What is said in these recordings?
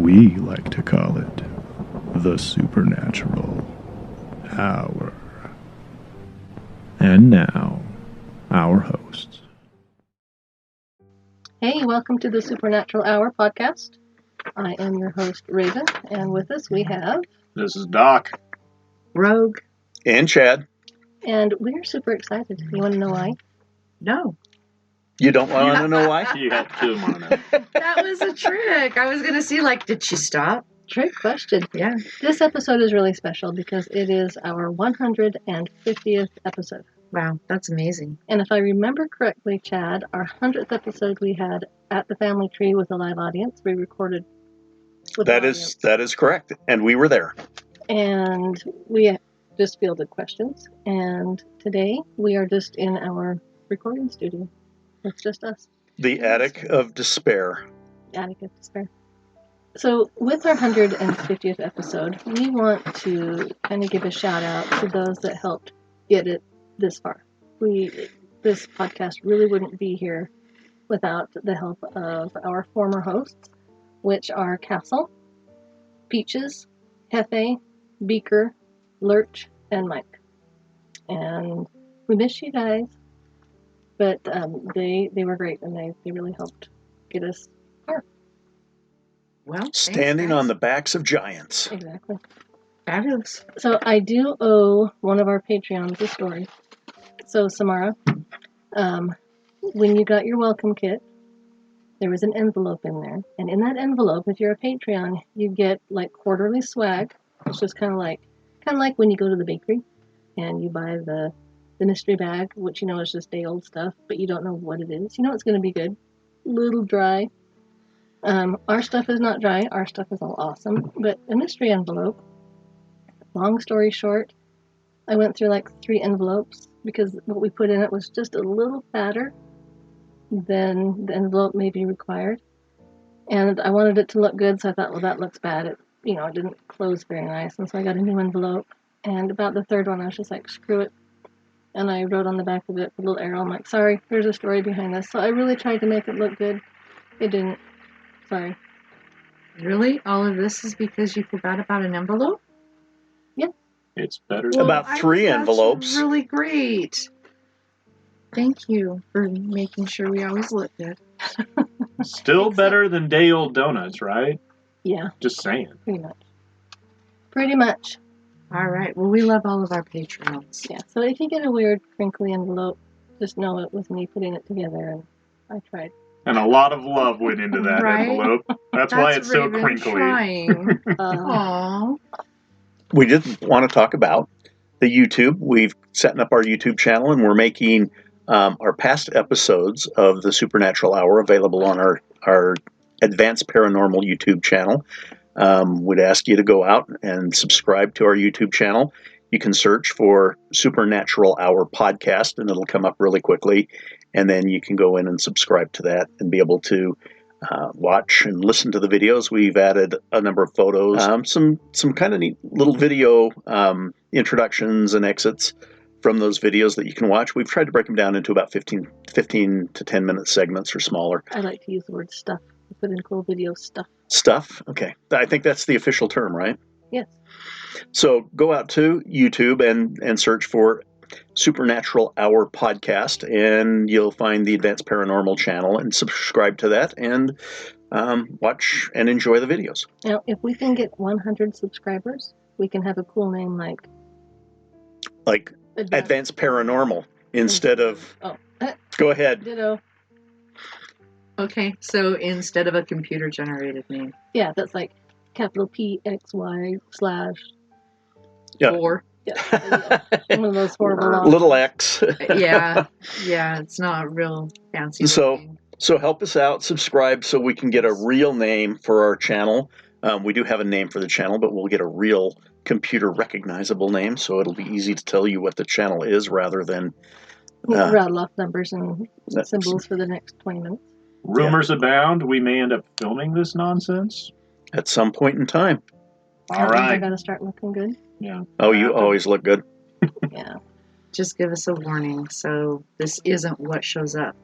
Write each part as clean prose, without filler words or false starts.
We like to call it the Supernatural Hour. And now, our hosts. Hey, welcome to the Supernatural Hour podcast. I am your host, Raven, and with us we have... This is Doc. Rogue. And Chad. And we're super excited. You want to know why? No. You don't want to know why? You have to want to know. That was a trick. I was going to see, did she stop? Trick question. Yeah. This episode is really special because it is our 150th episode. Wow, that's amazing. And if I remember correctly, Chad, our 100th episode we had at the family tree with a live audience. We recorded with that is correct. And we were there. And we just fielded questions. And today we are just in our recording studio. It's just us. The Attic of Despair. Attic of Despair. So with our 150th episode, we want to kind of give a shout out to those that helped get it this far. This podcast really wouldn't be here without the help of our former hosts, which are Castle, Peaches, Hefe, Beaker, Lurch, and Mike. And we miss you guys, but they were great, and they really helped get us far. Well, standing on the backs of giants. Exactly. Fabulous. So I do owe one of our Patreons a story. So Samara, when you got your welcome kit, there was an envelope in there, and in that envelope, if you're a Patreon, you get quarterly swag. It's just kind of like when you go to the bakery and you buy the mystery bag, which is just day old stuff, but you don't know what it is. You know it's going to be good. A little dry. Our stuff is not dry. Our stuff is all awesome. But a mystery envelope, long story short, I went through 3 envelopes because what we put in it was just a little fatter than the envelope may be required. And I wanted it to look good, so I thought, well, that looks bad. It didn't close very nice. And so I got a new envelope. And about the third one, I was just like, screw it. And I wrote on the back of it with a little arrow. I'm like, sorry, there's a story behind this. So I really tried to make it look good. It didn't. Sorry. Really? All of this is because you forgot about an envelope? Yeah. It's better. About 3 envelopes. That's really great. Thank you for making sure we always look good. Still better than day old donuts, right? Yeah. Just saying. Pretty much. All right. Well, we love all of our Patreons. Yeah. So if you get a weird crinkly envelope, just know it was me putting it together, and I tried. And a lot of love went into that Right? envelope. That's why it's so Raven crinkly. Trying. Aww. We did want to talk about the YouTube. We've set up our YouTube channel, and we're making our past episodes of the Supernatural Hour available on our Advanced Paranormal YouTube channel. We'd ask you to go out and subscribe to our YouTube channel. You can search for Supernatural Hour Podcast, and it'll come up really quickly. And then you can go in and subscribe to that and be able to watch and listen to the videos. We've added a number of photos, some kind of neat little video introductions and exits from those videos that you can watch. We've tried to break them down into about 15 to 10 minute segments or smaller. I like to use the word stuff. I put in cool video stuff. Stuff? Okay. I think that's the official term, right? Yes. So go out to YouTube and search for Supernatural Hour Podcast, and you'll find the Advanced Paranormal channel, and subscribe to that and watch and enjoy the videos. Now, if we can get 100 subscribers, we can have a cool name like Advanced Paranormal instead of... Oh. Go ahead. Ditto. Okay, so instead of a computer-generated name. Yeah, that's capital PXY / Yeah. 4. Yeah. One of those horrible little X. Yeah, it's not real fancy. So help us out, subscribe so we can get a real name for our channel. We do have a name for the channel, but we'll get a real computer recognizable name, so it'll be easy to tell you what the channel is rather than rattle off numbers and symbols for the next 20 minutes. Rumors abound. We may end up filming this nonsense at some point in time. All right. I gotta start looking good. Yeah. Oh, you always look good. Yeah. Just give us a warning, so this isn't what shows up.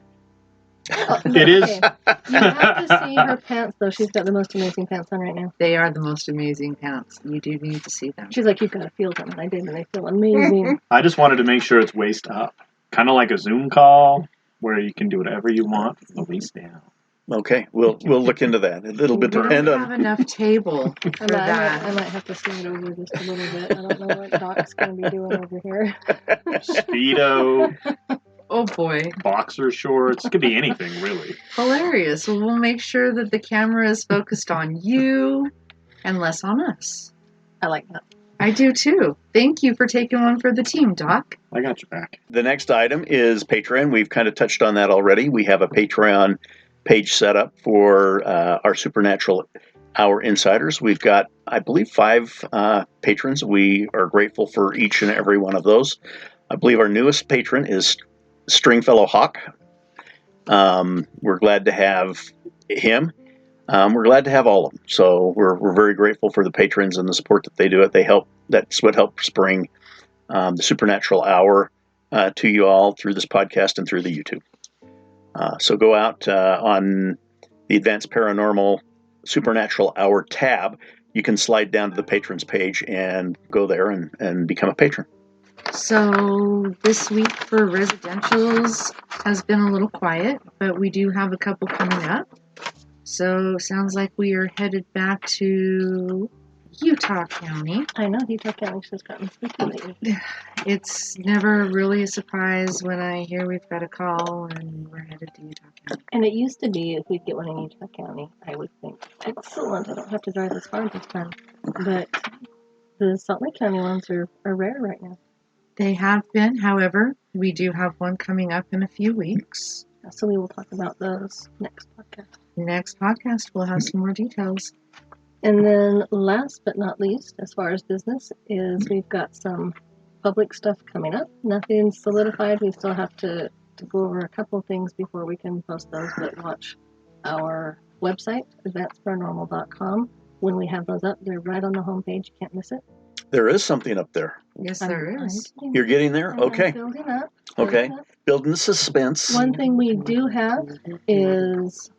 Oh, It is. okay. You have to see her pants, though. She's got the most amazing pants on right now. They are the most amazing pants. You do need to see them. She's like, you've got to feel them. And I did, and they feel amazing. I just wanted to make sure it's waist up. Kind of like a Zoom call where you can do whatever you want from the waist down. Okay, we'll look into that. It'll We depend don't have on. enough table for I that. might have to slide over just a little bit. I don't know what Doc's going to be doing over here. Speedo, Oh boy. boxer shorts. It could be anything, really. Hilarious. Well, we'll make sure that the camera is focused on you and less on us. I like that. I do too. Thank you for taking one for the team, Doc. I got your back. The next item is Patreon. We've kind of touched on that already. We have a Patreon page set up for our Supernatural Hour Insiders. We've got, I believe, 5 patrons. We are grateful for each and every one of those. I believe our newest patron is Stringfellow Hawk. We're glad to have him. We're glad to have all of them. So we're very grateful for the patrons and the support that they do. They help. That's what helps bring the Supernatural Hour to you all through this podcast and through the YouTube. So go out on the Advanced Paranormal Supernatural Hour tab. You can slide down to the patrons page and go there and become a patron. So this week for residentials has been a little quiet, but we do have a couple coming up. So sounds like we are headed back to Utah County. I know Utah County's just gotten spooky lately. It's never really a surprise when I hear we've got a call and we're headed to Utah County. And it used to be if we'd get one in Utah County, I would think, excellent, I don't have to drive as far this time. But the Salt Lake County ones are rare right now. They have been, however, we do have one coming up in a few weeks. So we will talk about those next podcast. Next podcast, we'll have some more details. And then last but not least, as far as business, is we've got some public stuff coming up. Nothing's solidified. We still have to go over a couple things before we can post those, but watch our website, advancedparanormal.com. When we have those up, they're right on the homepage. You can't miss it. There is something up there. Yes, there is. You're getting there? I'm Okay. building up. Okay. Building up. Building the suspense. One thing we do have is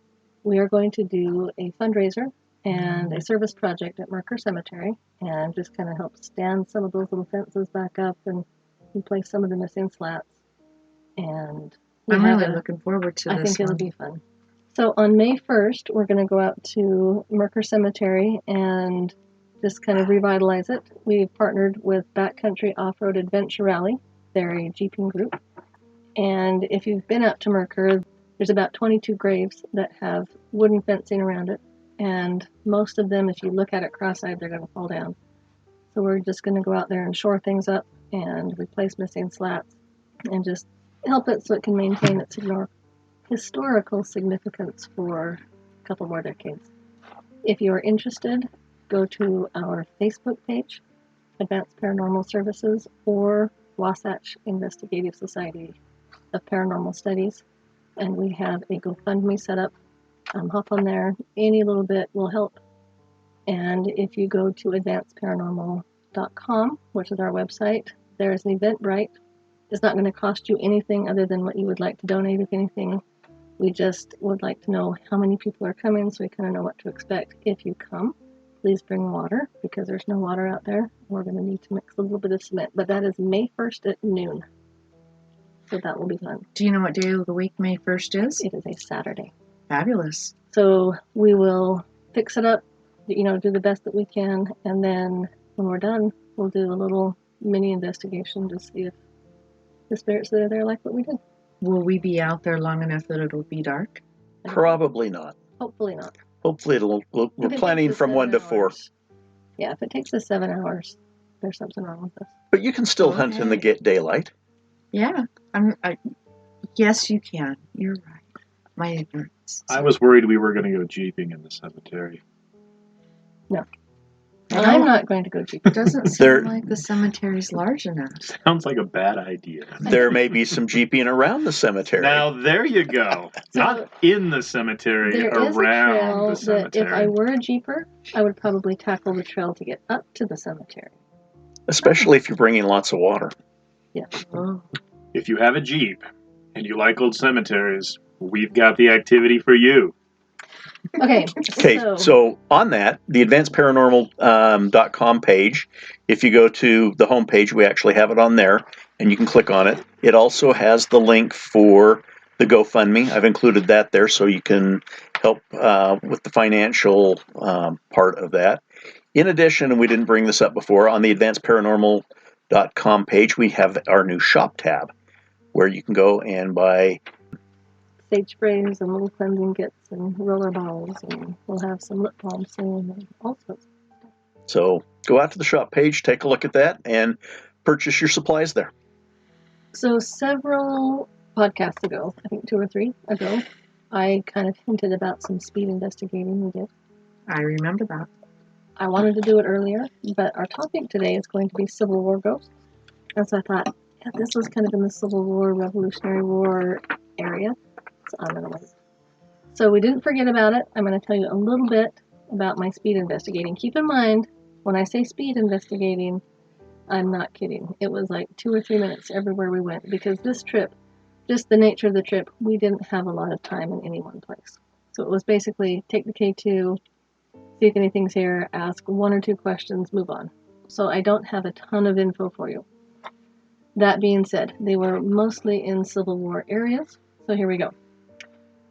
we are going to do a fundraiser and a service project at Merker Cemetery and just kind of help stand some of those little fences back up and replace some of the missing slats. And I'm really looking forward to I this think it'll one. be fun. So on May 1st, we're going to go out to Merker Cemetery and just kind of revitalize it. We've partnered with Backcountry Off-Road Adventure Rally. They're a jeeping group. And if you've been out to Merker, there's about 22 graves that have wooden fencing around it. And most of them, if you look at it cross-eyed, they're going to fall down. So we're just going to go out there and shore things up and replace missing slats and just help it so it can maintain its historical significance for a couple more decades. If you are interested, go to our Facebook page, Advanced Paranormal Services, or Wasatch Investigative Society of Paranormal Studies, and we have a GoFundMe set up. Hop on there. Any little bit will help. And if you go to advancedparanormal.com, which is our website, there's an Eventbrite. It's not going to cost you anything other than what you would like to donate, if anything. We just would like to know how many people are coming so we kind of know what to expect. If you come, please bring water because there's no water out there. We're going to need to mix a little bit of cement, but that is May 1st at noon. So that will be fun. Do you know what day of the week May 1st is? It is a Saturday. Fabulous. So we will fix it up, do the best that we can, and then when we're done, we'll do a little mini investigation to see if the spirits that are there like what we did. Will we be out there long enough that it'll be dark? Probably not. Hopefully not. Hopefully we're If it planning takes us from 1 to 7 4. hours- Yeah, if it takes us 7 hours, there's something wrong with us. But you can still hunt in the daylight. Yeah. Yes, you can. You're right. My ignorance. I was worried we were going to go jeeping in the cemetery. And I'm not going to go It jeeping. doesn't There- seem like the cemetery's large enough. Sounds like a bad idea. There may be some jeeping around the cemetery. Now, there you go. So, Not in the cemetery, There is a around trail the that cemetery. if I were a jeeper, I would probably tackle the trail to get up to the cemetery. Especially if you're bringing lots of water. Oh. If you have a Jeep and you like old cemeteries, we've got the activity for you. Okay. Okay, so on that, the advancedparanormal.com page, if you go to the homepage, we actually have it on there, and you can click on it. It also has the link for the GoFundMe. I've included that there so you can help with the financial part of that. In addition, and we didn't bring this up before, on the advancedparanormal.com page, we have our new shop tab where you can go and buy sage sprays and little cleansing kits and roller balls, and we'll have some lip balm soon and all sorts. So go out to the shop page, take a look at that, and purchase your supplies there. So several podcasts ago, I think 2 or 3 ago, I kind of hinted about some speed investigating we did. I remember that. I wanted to do it earlier, but our topic today is going to be Civil War ghosts. And so I thought, yeah, this was kind of in the Civil War, Revolutionary War area. So I'm going to wait. So we didn't forget about it. I'm going to tell you a little bit about my speed investigating. Keep in mind, when I say speed investigating, I'm not kidding. It was like 2 or 3 minutes everywhere we went, because this trip, just the nature of the trip, we didn't have a lot of time in any one place. So it was basically take the K2, see if anything's here, ask 1 or 2 questions, move on. So I don't have a ton of info for you. That being said, they were mostly in Civil War areas. So here we go.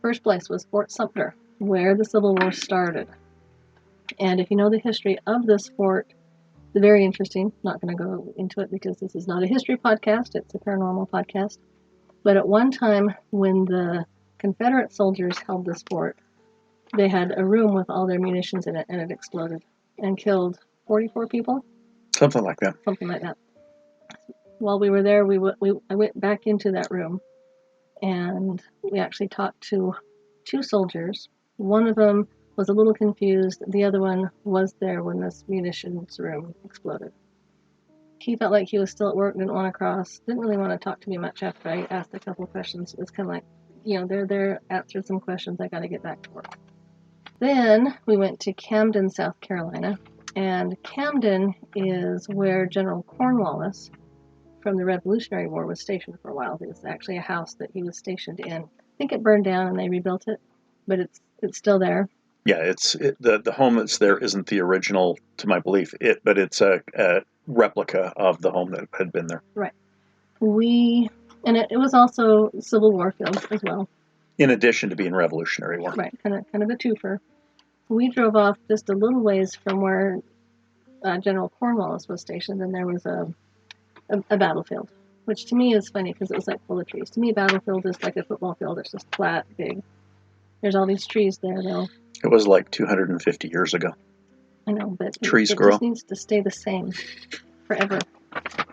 First place was Fort Sumter, where the Civil War started. And if you know the history of this fort, it's very interesting. Not going to go into it because this is not a history podcast, it's a paranormal podcast. But at one time, when the Confederate soldiers held this fort, they had a room with all their munitions in it, and it exploded and killed 44 people? Something like that. Something like that. While we were there, I went back into that room, and we actually talked to 2 soldiers. One of them was a little confused. The other one was there when this munitions room exploded. He felt like he was still at work, didn't want to cross, didn't really want to talk to me much after I asked a couple of questions. It was kind of like, they're there, answered some questions, I got to get back to work. Then we went to Camden, South Carolina, and Camden is where General Cornwallis from the Revolutionary War was stationed for a while. It was actually a house that he was stationed in. I think it burned down and they rebuilt it, but it's still there. Yeah, the home that's there isn't the original, to my belief, but it's a replica of the home that had been there. Right. It was also Civil War field as well. In addition to being Revolutionary War. Right, kind of a twofer. We drove off just a little ways from where General Cornwallis was stationed, and there was a battlefield, which to me is funny because it was like full of trees. To me, a battlefield is like a football field. It's just flat, big. There's all these trees there, though. It was like 250 years ago. I know, but trees it grow. just needs to stay the same forever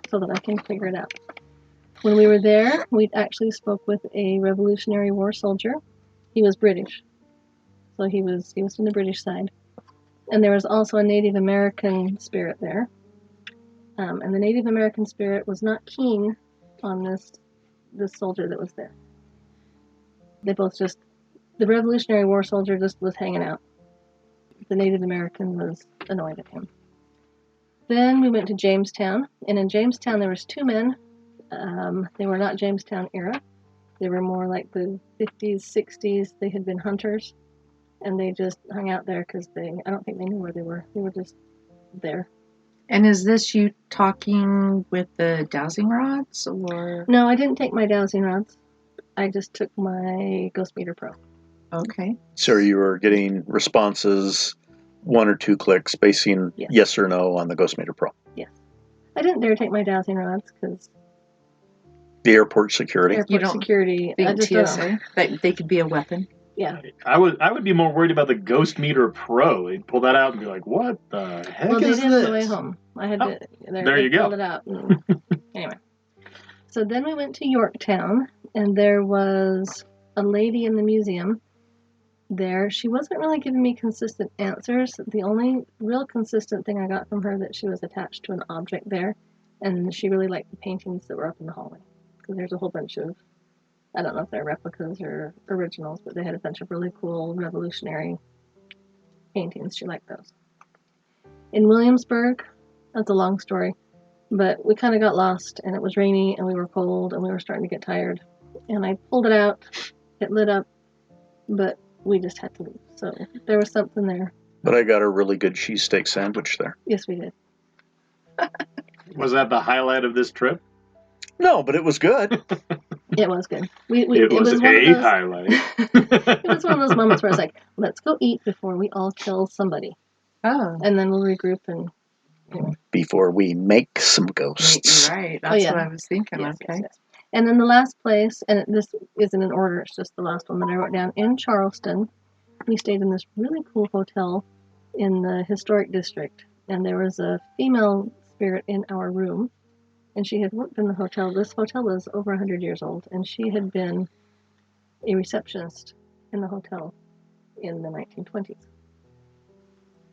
so that I can figure it out. When we were there, we actually spoke with a Revolutionary War soldier. He was British, so he was from the British side. And there was also a Native American spirit there. And the Native American spirit was not keen on this soldier that was there. The Revolutionary War soldier just was hanging out. The Native American was annoyed at him. Then we went to Jamestown, and in Jamestown there was 2 men. They were not Jamestown era. They were more like the 50s, 60s. They had been hunters, and they just hung out there because I don't think they knew where they were. They were just there. And is this you talking with the dowsing rods, or? No, I didn't take my dowsing rods. I just took my Ghost Meter Pro. Okay. So you were getting responses, 1 or 2 clicks, basing yes or no on the Ghost Meter Pro. Yes. I didn't dare take my dowsing rods because the airport security. Security. I just TSA that they could be a weapon. Yeah. I would be more worried about the Ghost Meter Pro. They'd pull that out and be like, "What the heck well, is they did this?" on the way home. I had to. There you go. Pulled it out. Anyway, so then we went to Yorktown, and there was a lady in the museum. There, she wasn't really giving me consistent answers. The only real consistent thing I got from her that she was attached to an object there, and she really liked the paintings that were up in the hallway. Because there's a whole bunch of, I don't know if they're replicas or originals, but they had a bunch of really cool revolutionary paintings. She liked those. In Williamsburg, that's a long story, but we kind of got lost, and it was rainy, and we were cold, and we were starting to get tired. And I pulled it out, It lit up, but we just had to leave. So there was something there. But I got a really good cheesesteak sandwich there. Yes, we did. Was that the highlight of this trip? No, but it was good. It was good. It was one of a those, highlight. It was one of those moments where I was like, let's go eat before we all kill somebody. Oh, And then we'll regroup and, Before we make some ghosts. right. That's yeah. what I was thinking. yes, Okay. yes, yes. And then the last place, and this isn't in order, it's just the last one that I wrote down, in Charleston, we stayed in this really cool hotel in the historic district. And there was a female spirit in our room. And she had worked in the hotel. This hotel was over 100 years old. And she had been a receptionist in the hotel in the 1920s.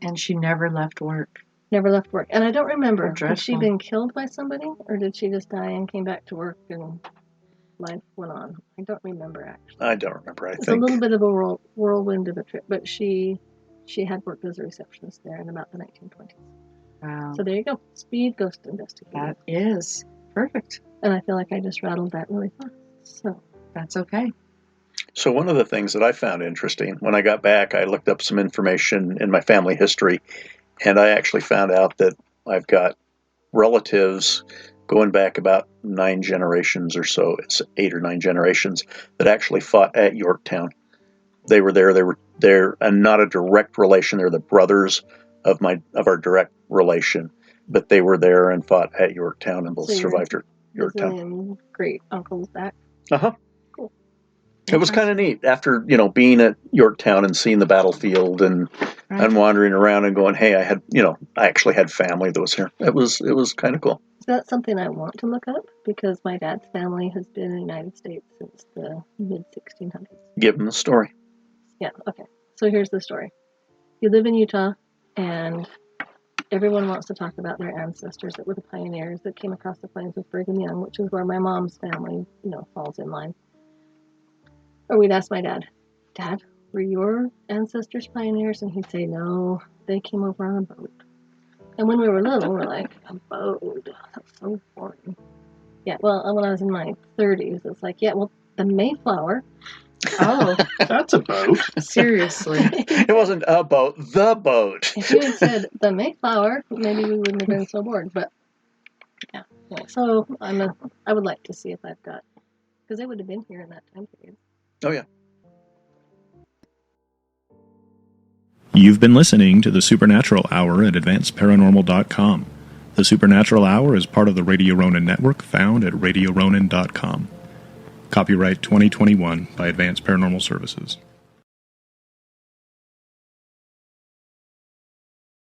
And she never left work. Never left work. And I don't remember, How had she dreadful. been killed by somebody? Or did she just die and came back to work and life went on? I don't remember, actually. I don't remember, I It's think. a little bit of a whirlwind of a trip. But she had worked as a receptionist there in about the 1920s. Wow. So there you go. Speed ghost investigator. That is perfect. And I feel like I just rattled that really fast. So That's okay. So one of the things that I found interesting, when I got back, I looked up some information in my family history, and I actually found out that I've got relatives going back about 9 generations or so. It's 8 or 9 generations that actually fought at Yorktown. They were there, and not a direct relation. They're the brothers of our direct relation, but they were there and fought at Yorktown and both So you're survived at Yorktown. visiting great uncle's back. Uh-huh. Cool. It was kind of neat after, being at Yorktown and seeing the battlefield and wandering around and going, hey, I actually had family that was here. It was kind of cool. So that's something I want to look up because my dad's family has been in the United States since the mid-1600s. Give them the story. Yeah, okay. So here's the story. You live in Utah, and everyone wants to talk about their ancestors that were the pioneers that came across the plains with Brigham Young, which is where my mom's family, falls in line. Or we'd ask my dad, Dad, were your ancestors pioneers? And he'd say, no, they came over on a boat. And when we were little, we're like, a boat? That's so boring. Yeah, well, when I was in my 30s, it's like, yeah, well, the Mayflower. Oh, That's a boat. seriously. It wasn't a boat, the boat. If you had said the Mayflower, maybe we wouldn't have been so bored. But yeah. So I would like to see if I've got, because they would have been here in that time period. Oh, yeah. You've been listening to the Supernatural Hour at AdvancedParanormal.com. The Supernatural Hour is part of the Radio Ronin network found at RadioRonin.com. Copyright 2021 by Advanced Paranormal Services.